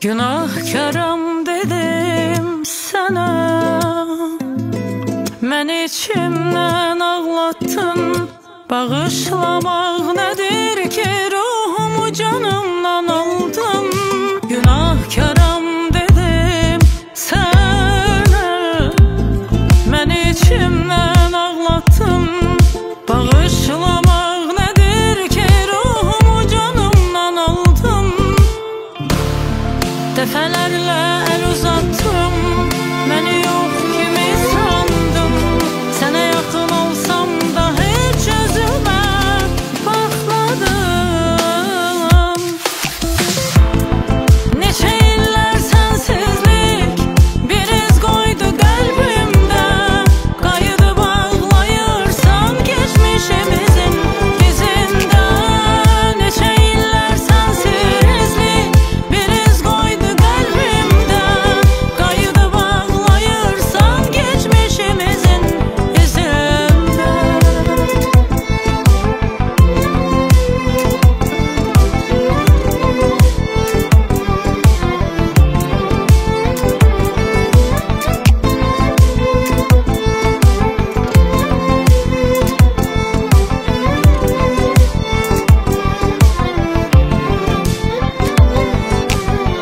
Günahkaram dedim sana, mən içimdən ağlattın. Bağışlamaq nədir ki, ruhumu canımdan aldın. Günahkaram dedim sana, mən içimdən ağlattın. Bağışlamaq nədir ki, ruhumu canımdan aldın. Dəfələrlə əl uzattım, məni yox kimi sandım. Sənə yaxın olsam da heç özümə baxmadım. Neçə illər sənsizlik bir iz qoydu qəlbimdə. Qayıdı bağlayırsan geçmişimizin izində. Neçə illər sənsizlik bir iz qoydu qəlbimdə. Qayıdı bağlayırsan geçmişimizin izində.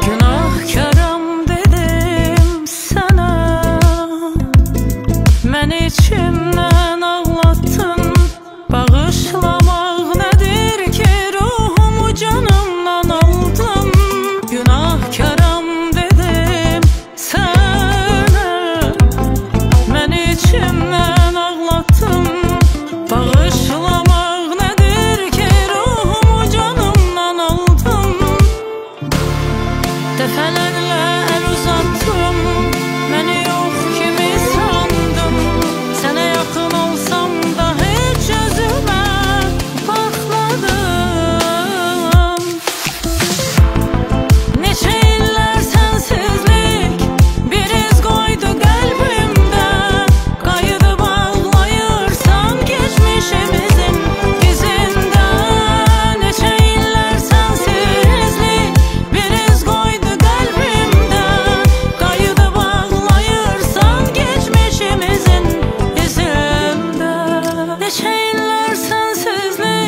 Günahkaram dedim sana, mən içimdən ağlattın. Bağışlamaq nədir ki, ruhumu canımdan aldın. Günahkaram dedim sana, mən içimdən ağlattın. Bağışlamaq nədir ki, ruhumu canımdan aldın. Dəfələrlə əl uzattım, məni yox kimi sandım. Sənə yaxın olsam da heç özümə baxmadım. Neçə illər sənsizlik bir iz qoydu qəlbimdə. Qayıdı bağlayırsan geçmişimizin izində. Neçə illər sənsizlik bir iz qoydu qəlbimdə. Qayıdı bağlayırsan geçmişimizin izində. Neçə illər sənsizlik